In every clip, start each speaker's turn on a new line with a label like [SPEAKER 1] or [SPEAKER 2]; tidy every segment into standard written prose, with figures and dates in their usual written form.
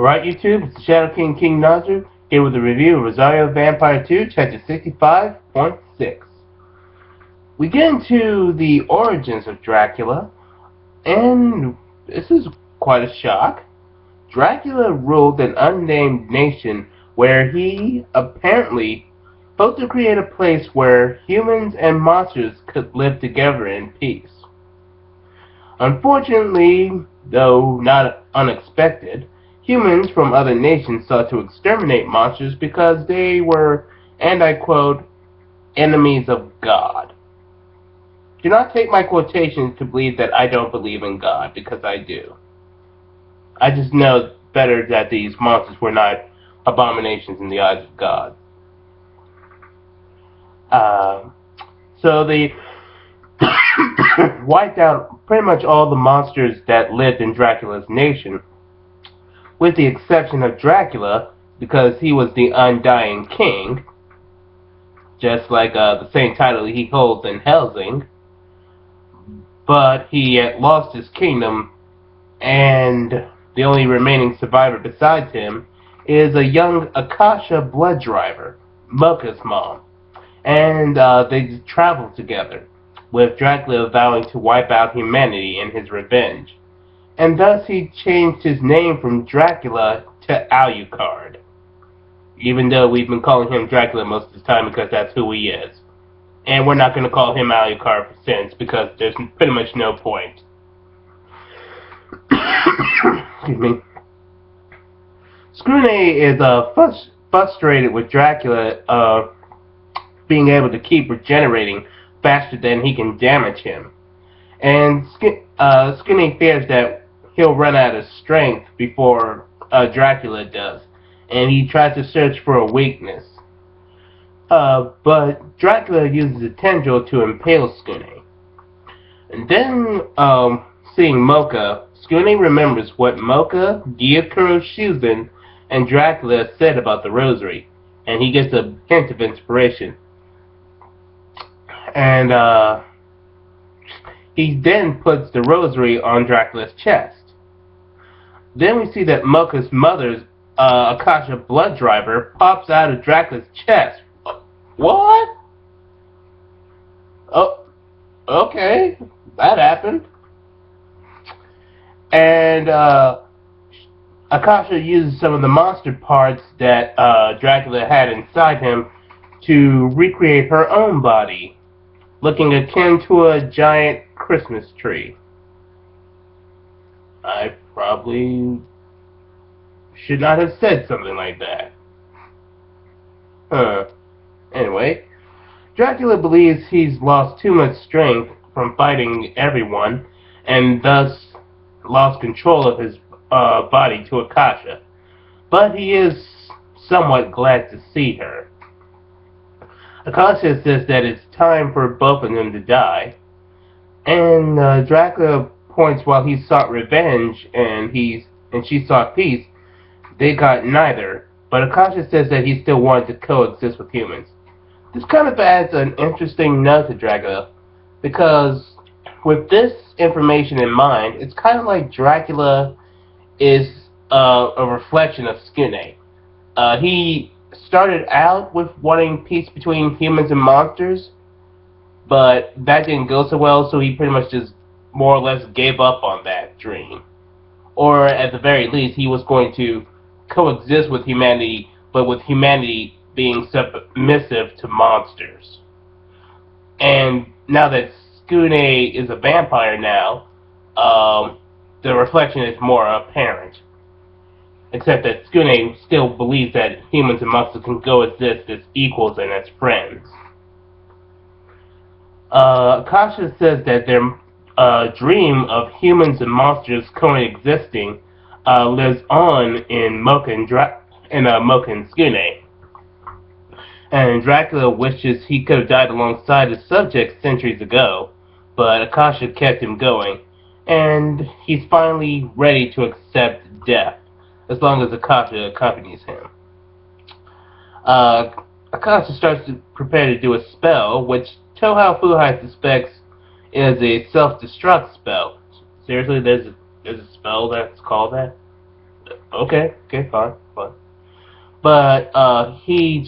[SPEAKER 1] Alright, YouTube, it's the Shadow King Nazu, here with a review of Rosario Vampire 2, Chapter 65.6. We get into the origins of Dracula, and this is quite a shock. Dracula ruled an unnamed nation where he apparently hoped to create a place where humans and monsters could live together in peace. Unfortunately, though not unexpected, humans from other nations sought to exterminate monsters because they were, and I quote, enemies of God. Do not take my quotations to believe that I don't believe in God, because I do. I just know better that these monsters were not abominations in the eyes of God. So they wiped out pretty much all the monsters that lived in Dracula's nation, with the exception of Dracula, because he was the undying king, just like the same title he holds in Helsing. But he had lost his kingdom, and the only remaining survivor besides him is a young Akasha blood driver, Mocha's mom. And they travel together, with Dracula vowing to wipe out humanity in his revenge. And thus he changed his name from Dracula to Alucard. Even though we've been calling him Dracula most of the time because that's who he is. And we're not going to call him Alucard since, because there's pretty much no point. Excuse me. Scrune is frustrated with Dracula being able to keep regenerating faster than he can damage him. And Scrune fears that he'll run out of strength before Dracula does. And he tries to search for a weakness. But Dracula uses a tendril to impale Scrune. And then, seeing Mocha, Scrune remembers what Mocha, Gyokuro Shuzen, and Dracula said about the rosary, and he gets a hint of inspiration. And he then puts the rosary on Dracula's chest. Then we see that Mocha's mother's Akasha blood driver pops out of Dracula's chest. What? Oh, okay, that happened. And Akasha uses some of the monster parts that Dracula had inside him to recreate her own body, looking akin to a giant Christmas tree. I probably should not have said something like that. Anyway, Dracula believes he's lost too much strength from fighting everyone, and thus lost control of his body to Akasha. But he is somewhat glad to see her. Akasha says that it's time for both of them to die, and Dracula points while he sought revenge and she sought peace, they got neither. But Akasha says that he still wanted to coexist with humans. This kind of adds an interesting note to Dracula, because with this information in mind, it's kind of like Dracula is a reflection of Scrune. He started out with wanting peace between humans and monsters, but that didn't go so well, so he pretty much just more or less gave up on that dream. Or at the very least, he was going to coexist with humanity, but with humanity being submissive to monsters. And now that Scrune is a vampire now, the reflection is more apparent. Except that Scrune still believes that humans and monsters can coexist as equals and as friends. Akasha says that their dream of humans and monsters coexisting lives on in Mocha and Scrune. And Dracula wishes he could have died alongside his subjects centuries ago, but Akasha kept him going, and he's finally ready to accept death, as long as Akasha accompanies him. Akasha starts to prepare to do a spell, which Tohau Fuhai suspects is a self-destruct spell. Seriously, there's a spell that's called that? Okay, okay, fine, fine. But he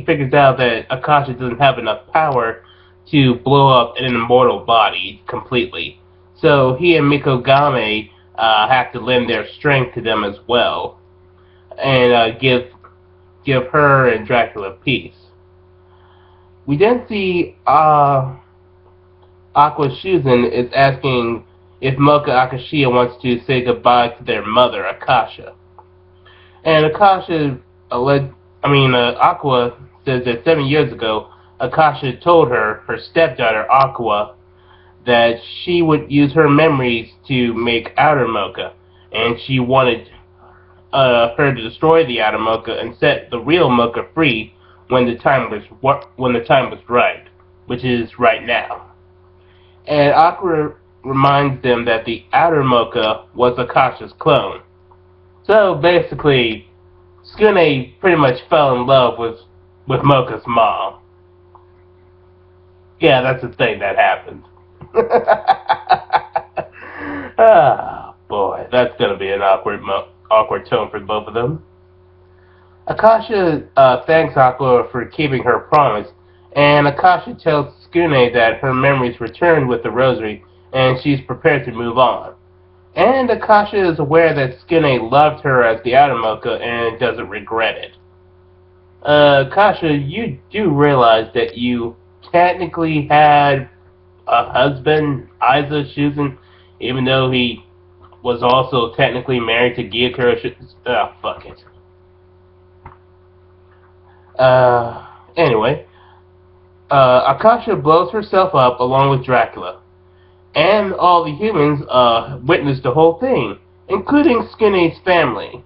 [SPEAKER 1] figures out that Akasha doesn't have enough power to blow up an immortal body completely. So he and Mikogame have to lend their strength to them as well, and give her and Dracula peace. We then see Aqua Shuzan is asking if Mocha Akashiya wants to say goodbye to their mother, Akasha. And Aqua says that 7 years ago, Akasha told her stepdaughter, Aqua, that she would use her memories to make Outer Mocha, and she wanted her to destroy the Outer Mocha and set the real Mocha free when the time was right, which is right now. And Aqua reminds them that the Outer Mocha was Akasha's clone. So basically, Skune pretty much fell in love with Mocha's mom. Yeah, that's the thing that happened. Ah, boy, that's gonna be an awkward tone for both of them. Akasha thanks Aqua for keeping her promise, and Akasha tells Skune that her memories returned with the rosary, and she's prepared to move on. And Akasha is aware that Skune loved her as the Outer Mocha and doesn't regret it. Akasha, you do realize that you technically had a husband, Isa Shuzan, even though he was also technically married to Gyakura Shuzan. Oh, fuck it. Anyway, Akasha blows herself up along with Dracula. And all the humans witness the whole thing, including Skinny's family.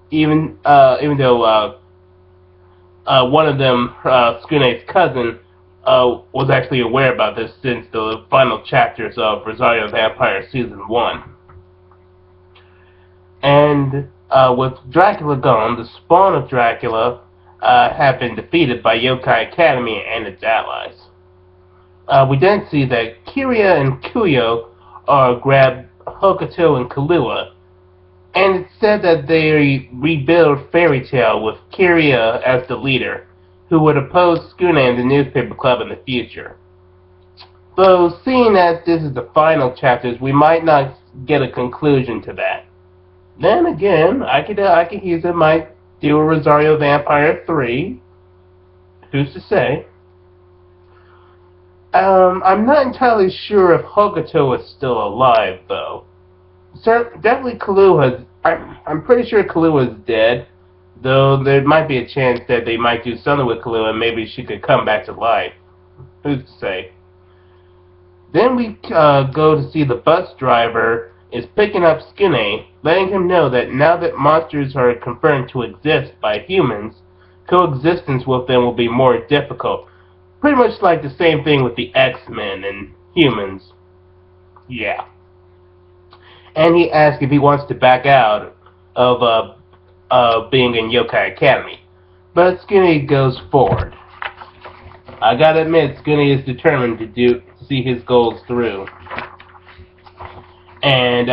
[SPEAKER 1] Even though one of them, Skinny's cousin, was actually aware about this since the final chapters of Rosario Vampire Season 1. And with Dracula gone, the spawn of Dracula have been defeated by Yokai Academy and its allies. We then see that Kiria and Kuyo grab Hokuto and Kahlua, and it's said that they rebuild Fairy Tail with Kiria as the leader, who would oppose Skune and the newspaper club in the future. Though, seeing as this is the final chapters, we might not get a conclusion to that. Then again, Akihisa might do a Rosario Vampire 3. Who's to say? I'm not entirely sure if Hokuto is still alive, though. Definitely Kahlua. I'm pretty sure Kahlua is dead, though there might be a chance that they might do something with Kahlua and maybe she could come back to life. Who's to say? Then we go to see the bus driver is picking up Skinny, letting him know that now that monsters are confirmed to exist by humans, coexistence with them will be more difficult. Pretty much like the same thing with the X-Men and humans. Yeah. And he asks if he wants to back out of being in Yokai Academy. But Skinny goes forward. I gotta admit, Skinny is determined to see his goals through. And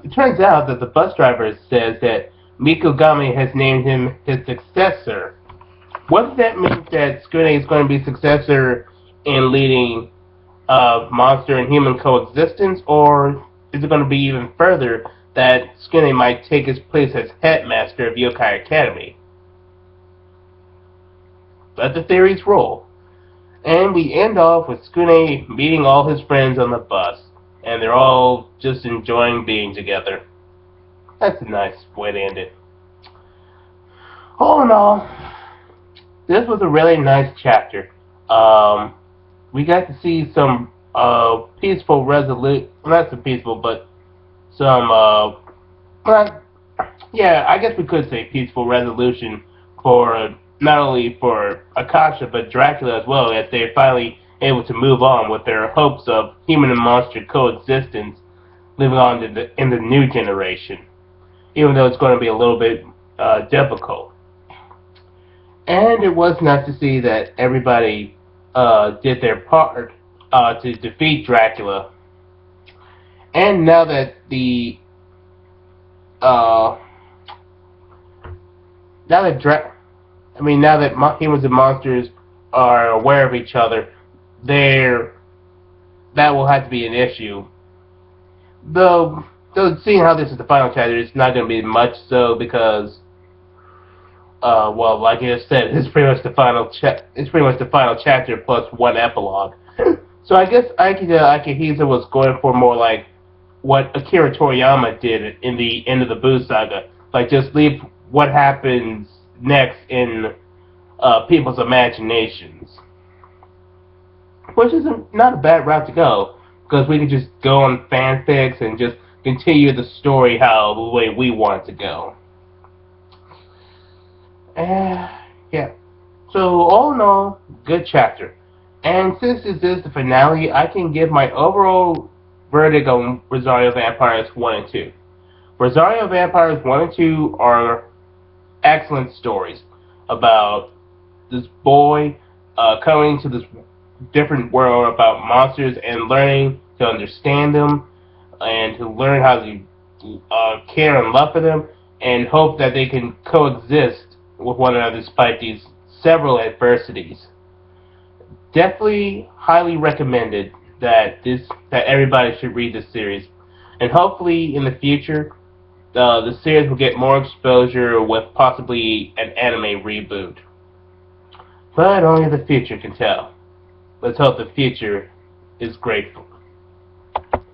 [SPEAKER 1] it turns out that the bus driver says that Mikogami has named him his successor. Whether that means that Skune is going to be successor in leading monster and human coexistence, or is it going to be even further that Skune might take his place as headmaster of Yokai Academy? Let the theories roll. And we end off with Skune meeting all his friends on the bus, and they're all just enjoying being together. That's a nice way to end it. All in all, this was a really nice chapter. We got to see some peaceful not so peaceful, but some, I guess we could say peaceful resolution for not only for Akasha, but Dracula as well, as they're finally able to move on with their hopes of human and monster coexistence living on in the new generation, even though it's going to be a little bit difficult. And it was nice to see that everybody did their part to defeat Dracula. And now that the now that now that humans and monsters are aware of each other, there that will have to be an issue. Though seeing how this is the final chapter, it's not going to be much so because, well, like I just said, it's pretty much the final it's pretty much the final chapter plus one epilogue. So I guess Akihisa was going for more like what Akira Toriyama did in the end of the Boo saga, like just leave what happens next in people's imaginations, which is not a bad route to go because we can just go on fanfics and just continue the story how the way we want it to go. Yeah. So all in all, good chapter. And since this is the finale, I can give my overall verdict on Rosario Vampires 1 and 2. Rosario Vampires 1 and 2 are excellent stories about this boy coming to this different world about monsters and learning to understand them and to learn how to care and love for them and hope that they can coexist with one another despite these several adversities. Definitely highly recommended that everybody should read this series, and hopefully in the future the series will get more exposure with possibly an anime reboot. But only the future can tell. Let's hope the future is grateful.